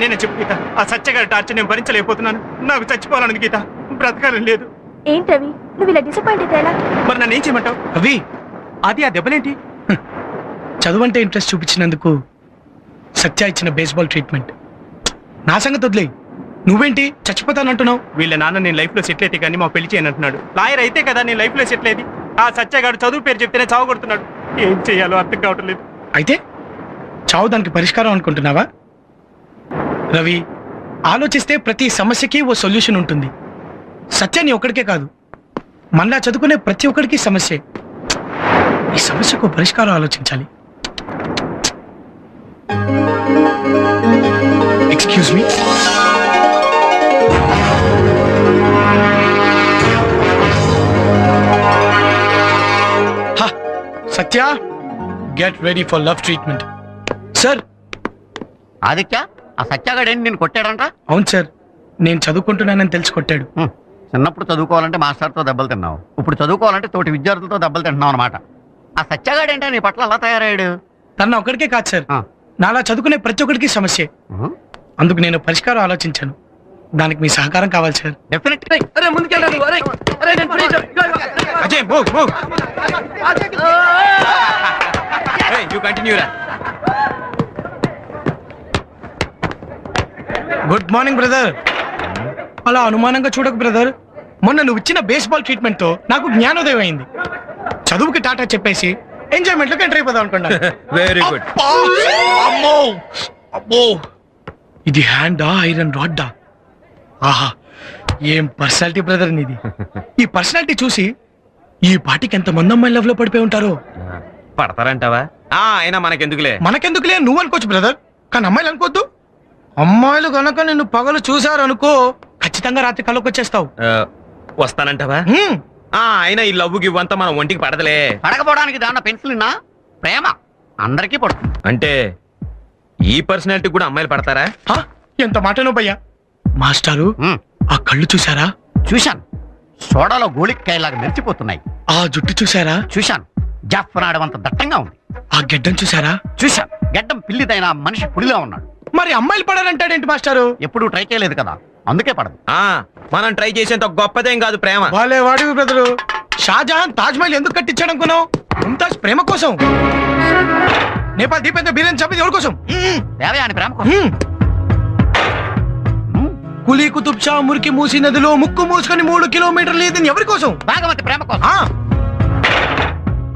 నేనే చెప్పు గీత, ఆ సత్యగారి టార్చర్ నేను భరించలేకపోతున్నాను. నాకు చచ్చిపోవాలని గీత, బ్రతకాలని లేదు. ఏంటి రవి, నువ్వు ఇలా డిసప్పాయింట్ అయితే ఎలా? మరి నన్ను ఏం చేయమంటావు? అవి అది ఆ దెబ్బలేంటి? చదువు అంటే ఇంట్రెస్ట్ చూపించినందుకు సత్య ఇచ్చిన బేస్బాల్ ట్రీట్మెంట్. నా సంగతి వదిలే, నువ్వేంటి చచ్చిపోతానంటున్నావు? వీళ్ళ నాన్న నేను లైఫ్ లో సెటిల్ అయితే కానీ మా పెళ్లి చేయను అంటున్నాడు. లాయర్ అయితే కదా నేను లైఫ్ లో సెటిల్ అయ్యేది. ఆ సత్యగాడు చదువు పేరు చెప్తేనే చావు కొడుతున్నాడు. ఏం చేయాలో అర్థం కావటం లేదు. అయితే చావు దానికి పరిష్కారం అనుకుంటున్నావా? రవి, ఆలోచిస్తే ప్రతి సమస్యకి ఓ సొల్యూషన్ ఉంటుంది. సత్యాన్ని ఒక్కడికే కాదు, మనలా చదువుకునే ప్రతి ఒక్కడికి సమస్యే. ఈ సమస్యకు పరిష్కారం ఆలోచించాలి. Excuse me. Satya, get ready for love treatment. Sir. Aditya, ఆ సత్యాగాడేంటి నేను కొట్టాడంట? అవును సార్, నేను చదువుకుంటున్నానని తెలిసి కొట్టాడు. చిన్నప్పుడు చదువుకోవాలంటే మాస్టర్తో దెబ్బలు తిన్నావు, ఇప్పుడు చదువుకోవాలంటే తోటి విద్యార్థులతో దెబ్బలు తింటున్నావు అనమాట. ఆ సత్యాగాడేంటా నీ పట్ల అలా తయారయ్యాడు? తన ఒక్కడికే కాదు సార్, నాలా చదువుకునే ప్రతి ఒక్కడికి సమస్య. అందుకు నేను పరిష్కారం ఆలోచించాను. దానికి మీ సహకారం కావాలి సార్. డెఫినెట్గా. Ajay, move move. Hey, you continue రా. Good morning brother. అలా అనుమానంగా చూడకు బ్రదర్. మొన్న నువ్వు ఇచ్చిన బేస్బాల్ ట్రీట్మెంట్ తో నాకు జ్ఞానోదయం అయింది. చదువుకి టాటా చెప్పేసి ఎంజాయ్మెంట్ లోకి ఎంటర్ అయిపోదాం అనుకున్నా. Very good. అమ్మో అమ్మో, ఇది హ్యాండా ఐరన్ రాడ్డా? ఆహా, ఏం పర్సనాలిటీ బ్రదర్ నీది. ఈ పర్సనాలిటీ చూసి ఈ పాటికి ఎంత మంది అమ్మాయి లవ్ లో పడిపోయి ఉంటారో. పడతారంటావా? అయినా మనకెందుకులే. మనకెందుకులే నువ్వు అనుకోవచ్చు బ్రదర్, కానీ అమ్మాయిలు అనుకోవద్దు. అమ్మాయిలు గనక నిన్ను పగలు చూసారు అనుకో, ఖచ్చితంగా రాత్రి కళ్ళకి వచ్చేస్తావు. వస్తానంటావా? అయినా ఈ లవ్ ఇవ్వంతా మన ఒంటికి పడదలే. పడకపోవడానికి దాన్న పెన్సిల్ ప్రేమ అందరికీ పడుతుంది. అంటే ఈ పర్సనాలిటీ కూడా అమ్మాయిలు పడతారా? ఎంత మాటనో భయ్యా. మాస్టారు, ఆ కళ్ళు చూసారా? చూశాను, సోడాలో గోళిక్కాయలాగా మెరిచిపోతున్నాయి. ఆ జుట్టు చూసారా? చూశాను, జాఫ్రాడమంత దట్టంగా ఉంది. ఆ గెడ్డం చూసారా? చూశాను, గెడ్డం పిల్లిదైన మనిషి పులిలా ఉన్నాడు. మరి అమ్మాయిలు పడాలంటాడేంటి మాస్టారు? ఎప్పుడు ట్రై చేయలేదు కదా, అందుకే పడదు. మనం ట్రై చేసేంత గొప్పదేం కాదు ప్రేమ. వాళ్ళే వాడివి బ్రదరు. షాజహాన్ తాజ్ మహల్ ఎందుకు కట్టించాడు అనుకున్నావు? ముంతాజ్ ప్రేమ కోసం. నేపాల్ దీపేంద్ర బీరేన్ చంపేది ఎవరి కోసం? దేవయాని ప్రేమ కోసం. కులీ కుతుబ్ షా మురికి మూసి నదిలో ముక్కు మూసుకొని 3 కిలోమీటర్లు ఇది ఎవరి కోసం? భాగవతి ప్రేమ కోసం.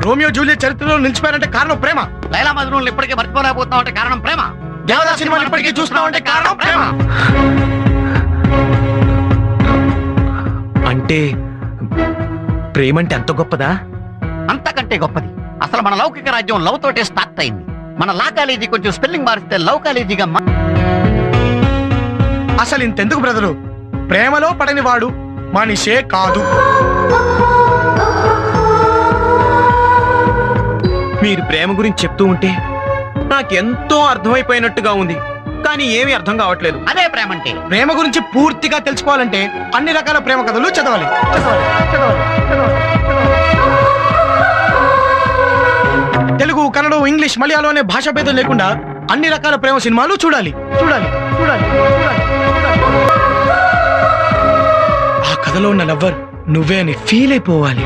రోమియో జూలియట్ చరిత్రలో నిలిచిపోయారంటే కారణం ప్రేమ. లైలా మజ్నూన్ ఇప్పటికే మర్చిపోలేకపోతున్నావు అంటే కారణం ప్రేమ. దేవదాస్ సినిమాలు ఇప్పటికీ చూస్తున్నావు అంటే కారణం ప్రేమ. అంటే ప్రేమ అంటే అంత గొప్పదా? అంతకంటే గొప్పది. అసలు మన లౌకిక రాజ్యం లవ్ తోటే స్టార్ట్ అయింది. మన లా కాలేజీ కొంచెం స్పెల్లింగ్ మారిస్తే లవ్ కాలేజీగా. అసలు ఇంతెందుకు బ్రదరు, ప్రేమలో పడని వాడు మనిషే కాదు. మీరు ప్రేమ గురించి చెప్తూ ఉంటే నాకెంతో అర్థమైపోయినట్టుగా ఉంది, కానీ ఏమీ అర్థం కావట్లేదు. అదే ప్రేమ అంటే. ప్రేమ గురించి పూర్తిగా తెలుసుకోవాలంటే అన్ని రకాల ప్రేమ కథలు చదవాలి. తెలుగు, కన్నడ, ఇంగ్లీష్, మలయాళం అనే భాషా భేదం లేకుండా అన్ని రకాల ప్రేమ సినిమాలు చూడాలి. ఆ కథలో ఉన్న లవ్వర్ నువ్వే అని ఫీల్ అయిపోవాలి.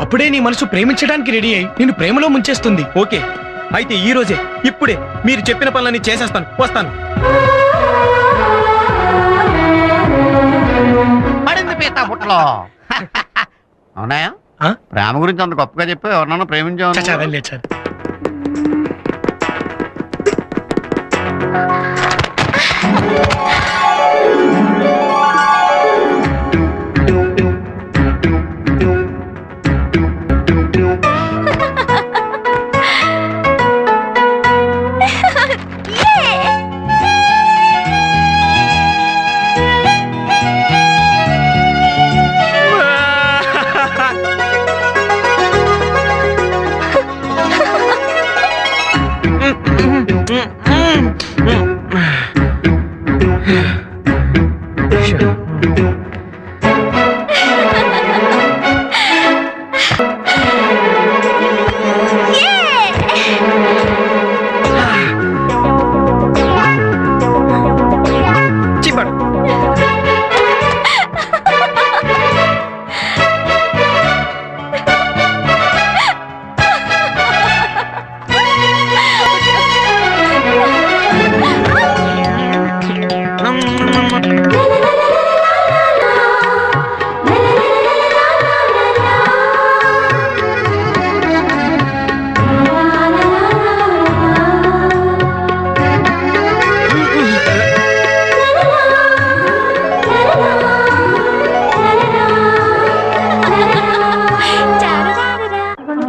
అప్పుడే నీ మనసు ప్రేమించడానికి రెడీ అయి నిన్ను ప్రేమలో ముంచేస్తుంది. ఓకే, అయితే ఈ రోజే ఇప్పుడే మీరు చెప్పిన పనులన్నీ చేసేస్తాను. వస్తాను. పడింది పీతా బుట్టలో. అవునాయా? ప్రేమ గురించి అంత గొప్పగా చెప్పి ఎవరన్నా ప్రేమించావు?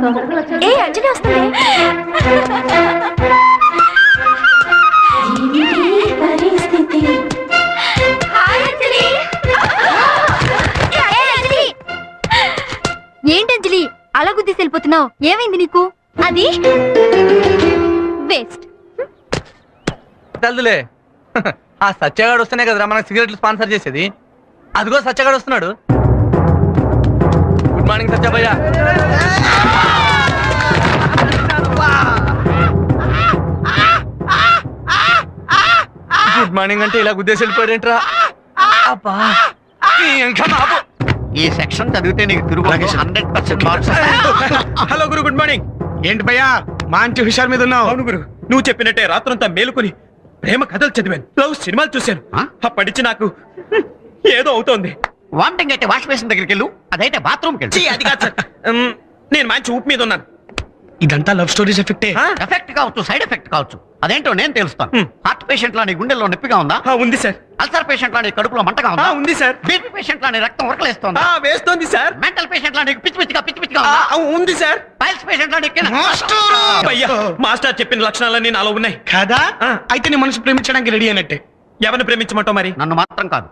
తీసుకో. ఏ అంజలి వస్తుంది. ఏంటంజలి అలా గుద్దేసి వెళ్ళిపోతున్నావు? ఏమైంది నీకు? అది వేస్ట్. తెలుదులే. ఆ సత్యగాడు వస్తేనే కదరా మనకు సిగరెట్లు స్పాన్సర్ చేసేది. అదిగో సత్యగాడు వస్తున్నాడు. గుడ్ మార్నింగ్ సత్యభయ్య. గుడ్ మార్నింగ్ అంటే ఇలా గుద్దేసి వెళ్ళిపోయాడేంట్రా? అబ్బా ఇంకా బాబు. ఈ సెక్షన్ చదివితే నీకు తిరుగు 100% మార్క్స్. హలో గురు, గుడ్ మార్నింగ్. ఏంటి భయ్యా మంచి హుషార్ మీద ఉన్నావు? అవును గురు, నువ్వు చెప్పినట్టే రాత్రంతా మేలుకొని ప్రేమ కథలు చదివాను, లవ్ సినిమాలు చూశాను. ఆ? అప్పటించి నాకు ఏదో అవుతోంది. వామిటింగ్ అయితే వాష్ బేసిన్ దగ్గరికి వెళ్ళు, అదైతే బాత్రూమ్కి వెళ్ళు. ఛీ, అది కాదు సార్. నేను మంచి ఊపు మీద ఉన్నాను. ఇదంతా లవ్ స్టోరీస్ ఎఫెక్టే. ఆ? ఎఫెక్ట్ కావచ్చు, సైడ్ ఎఫెక్ట్ కావచ్చు, అదేంటో నేను తెలుస్తాను. హ్మ్. హార్ట్ పేషెంట్ లాని గుండెల్లో నొప్పిగా ఉందా? ఉంది సార్. అల్సర్ పేషెంట్ లాని కడుపులో మంటగా ఉందా? ఉంది సార్. బీపీ పేషెంట్ లాని రక్తం ఉరకలేస్తోందా? వేస్తోంది సార్. మెంటల్ పేషెంట్ లాని పిచ్చి పిచ్చిగా ఉందా? ఉంది సార్. పైల్స్ పేషెంట్ లాని అయ్యా, మాస్టర్ చెప్పిన లక్షణాలన్నీ నాలో ఉన్నాయి. కాదా? ఆ. అయితే నీ మనసు ప్రేమించడానికి రెడీ అయినట్టే. ఎవరిని ప్రేమించమంటావు మరి? నన్ను మాత్రం కాదు.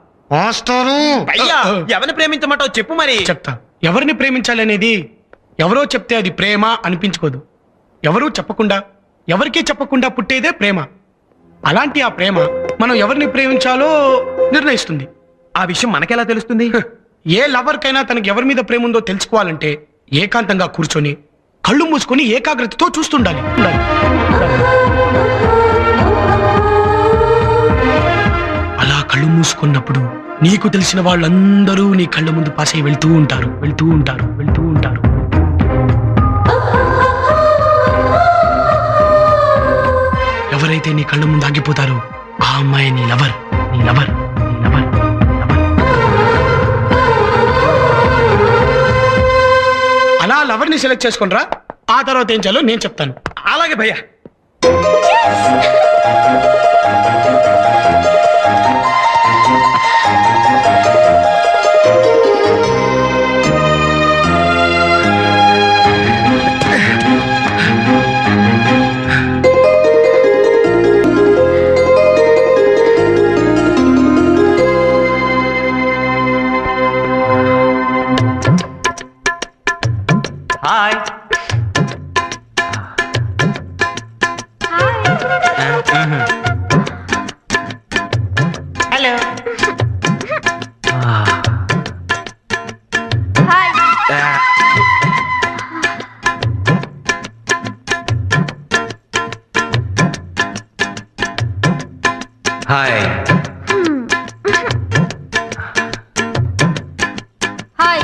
అయ్యా, ఎవరిని ప్రేమించమంటావు చెప్పు మరి. చెప్తా. ఎవరిని ప్రేమించాలనేది ఎవరో చెప్తే అది ప్రేమ అనిపించుకోదు. ఎవరూ చెప్పకుండా, ఎవరికీ చెప్పకుండా పుట్టేదే ప్రేమ. అలాంటి ఆ ప్రేమ మనం ఎవరిని ప్రేమించాలో నిర్ణయిస్తుంది. ఆ విషయం మనకెలా తెలుస్తుంది? ఏ లవర్కైనా తనకి ఎవరి మీద ప్రేమ ఉందో తెలుసుకోవాలంటే ఏకాంతంగా కూర్చొని కళ్ళు మూసుకొని ఏకాగ్రతతో చూస్తుండాలి. అలా కళ్ళు మూసుకున్నప్పుడు నీకు తెలిసిన వాళ్ళందరూ నీ కళ్ళ ముందు పాసై వెళ్తూ ఉంటారు. ఎవరైతే నీ కళ్ళ ముందు ఆగిపోతారో ఆ అమ్మాయి నీ లవర్. అలా లవర్ ని సెలెక్ట్ చేసుకునిరా. ఆ తర్వాత ఏం చేయాలో నేను చెప్తాను. అలాగే భయ్యా. హాయ్. హలో. హాయ్. హాయ్.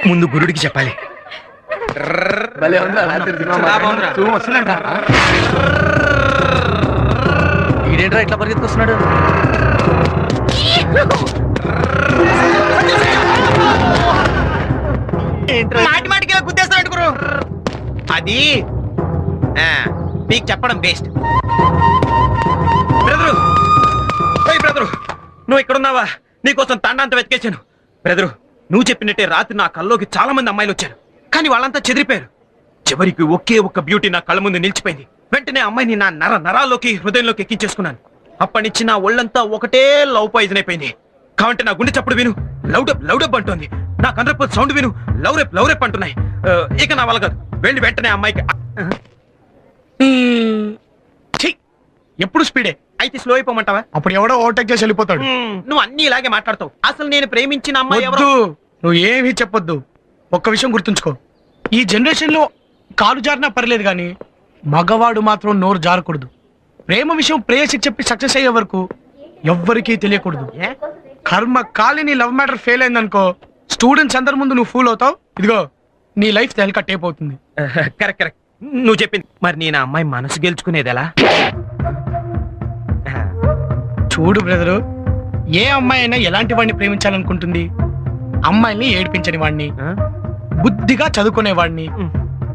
ముందు గురుడికి చెప్పాలి. ఈడేంట్రా ఇట్లా పరిగెత్తుకొస్తున్నాడు? మాటికి ఇలా గుద్దేస్తాడు గురు. అది మీకు చెప్పడం బెస్ట్. బ్రదరు, బ్రదరు, నువ్వు ఇక్కడున్నావా? నీకోసం తండాంత వెతికేశాను. బ్రదరు, నువ్వు చెప్పినట్టే రాత్రి నా కల్లోకి చాలా మంది అమ్మాయిలు వచ్చారు, కానీ వాళ్ళంతా చెదిరిపోయారు. చివరికి ఒకే ఒక్క బ్యూటీ నా కళ్ళ ముందు నిలిచిపోయింది. వెంటనే అమ్మాయిని నా నరాల్లోకి హృదయంలోకి ఎక్కించేసుకున్నాను. అప్పటి నుంచి నా ఒళ్ళంతా ఒకటే లవ్ పాయిజన్ అయిపోయింది. కాబట్టి నా గుండె చప్పుడు విను లౌడప్ అంటోంది. నా కండ్రపోతు సౌండ్ విను లవ్ రేప్ అంటున్నాయి. ఇక నా వల్ల కాదు. వెళ్ళి వెంటనే అమ్మాయికి ఎప్పుడు స్పీడే అయితే స్లో అయిపోమంటావా? అప్పుడు ఎవడో ఓవర్టేక్ చేసి వెళ్ళిపోతాడు. నువ్వు అన్ని ఇలాగే మాట్లాడతావు. అసలు నేను ప్రేమించిన అమ్మాయి ఎవరు? వద్దు, నువ్వు ఏమీ చెప్పొద్దు. ఒక్క విషయం గుర్తుంచుకో, ఈ జనరేషన్ లో కాలు జారినా పర్లేదు కానీ మగవాడు మాత్రం నోరు జారకూడదు. ప్రేమ విషయం ప్రేయసికి చెప్పి సక్సెస్ అయ్యే వరకు ఎవ్వరికీ తెలియకూడదు. కర్మ కాలిని లవ్ మ్యాటర్ ఫెయిల్ అయిందనుకో, స్టూడెంట్స్ అందరి ముందు నువ్వు ఫూల్ అవుతావు. ఇదిగో నీ లైఫ్ తెలక టేప్ అవుతుంది. కరెక్ట్ కరెక్ట్, నువ్వు చెప్పింది. మరి నేను ఆ అమ్మాయి మనసు గెలుచుకునేది ఎలా? చూడు బ్రదరు, ఏ అమ్మాయి అయినా ఎలాంటి వాడిని ప్రేమించాలనుకుంటుంది? అమ్మాయిల్ని ఏడిపించని వాడిని, బుద్ధిగా చదువుకునేవాడిని,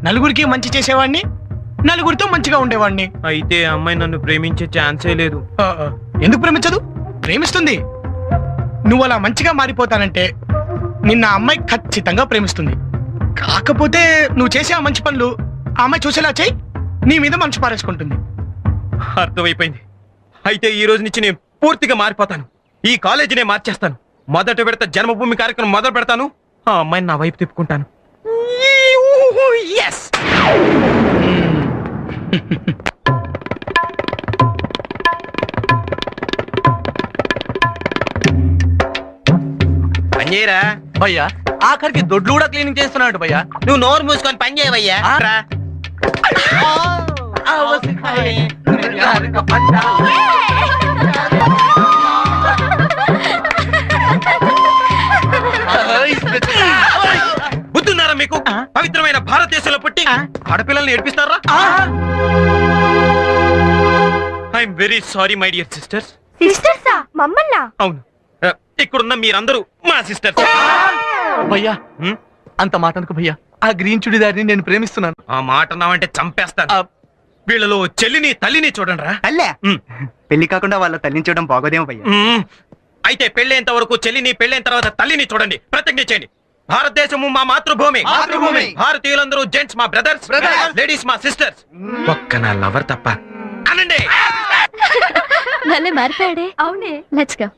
నలుగురికి మంచి చేసేవాడిని, నలుగురితో మంచిగా ఉండేవాడిని. అయితే ఆ అమ్మాయి నన్ను ప్రేమించే ఛాన్సే లేదు. ఎందుకు ప్రేమించదు? ప్రేమిస్తుంది. నువ్వు అలా మంచిగా మారిపోతానంటే నిన్న ఆ అమ్మాయి ఖచ్చితంగా ప్రేమిస్తుంది. కాకపోతే నువ్వు చేసే ఆ మంచి పనులు ఆ అమ్మాయి చూసేలా చేయి, నీ మీద మనసు పారేసుకుంటుంది. అర్థమైపోయింది. అయితే ఈ రోజు నుంచి నేను పూర్తిగా మారిపోతాను. ఈ కాలేజీనే మార్చేస్తాను. మొదట విడత జన్మభూమి కార్యక్రమం మొదలు పెడతాను. ఆ అమ్మాయిని నా వైపు తిప్పుకుంటాను. Yes! పని చేయరా భయ్యా, ఆఖరికి దొడ్లు కూడా క్లీనింగ్ చేస్తున్నాడు భయ్యా. నువ్వు నోరు మూసుకొని పని చేయవయ్యా. ఆ? రా. బుద్ధున్నారా మీకు? పవిత్రమైన భారతదేశంలో పుట్టి ఆడపిల్లల్ని ఏడిపిస్తారా? I'm very sorry my dear sisters. సిస్టర్సా? మమ్మల్నా? అవును, ఇక్కడున్న మీరందరూ మా సిస్టర్స్. భయ్యా, అంత మాట అనుకో భయ్యా. ఆ గ్రీన్ చుడిదారిని నేను ప్రేమిస్తున్నాను. ఆ మాట నావంటే చంపేస్తాను. ఆ, వీళ్ళలో చెల్లిని తల్లిని చూడండి రా. అల్లే పెళ్లి కాకుండా వాళ్ళ తల్లిని చూడడం బాగోదేమో భయ్యా. అయితే పెళ్ళైన వరకు చెల్లిని, పెళ్ళైన తర్వాత తల్లిని చూడండి. ప్రతిజ్ఞ చేయండి. భారతదేశము మా మాతృభూమి. మాతృభూమి. భారతీయులందరూ జెంట్స్ మా బ్రదర్స్, లేడీస్ మా సిస్టర్స్. ఒక్క నా లవర్ తప్ప అనండి. భలే మారిపోయాడే. అవునే. Let's go.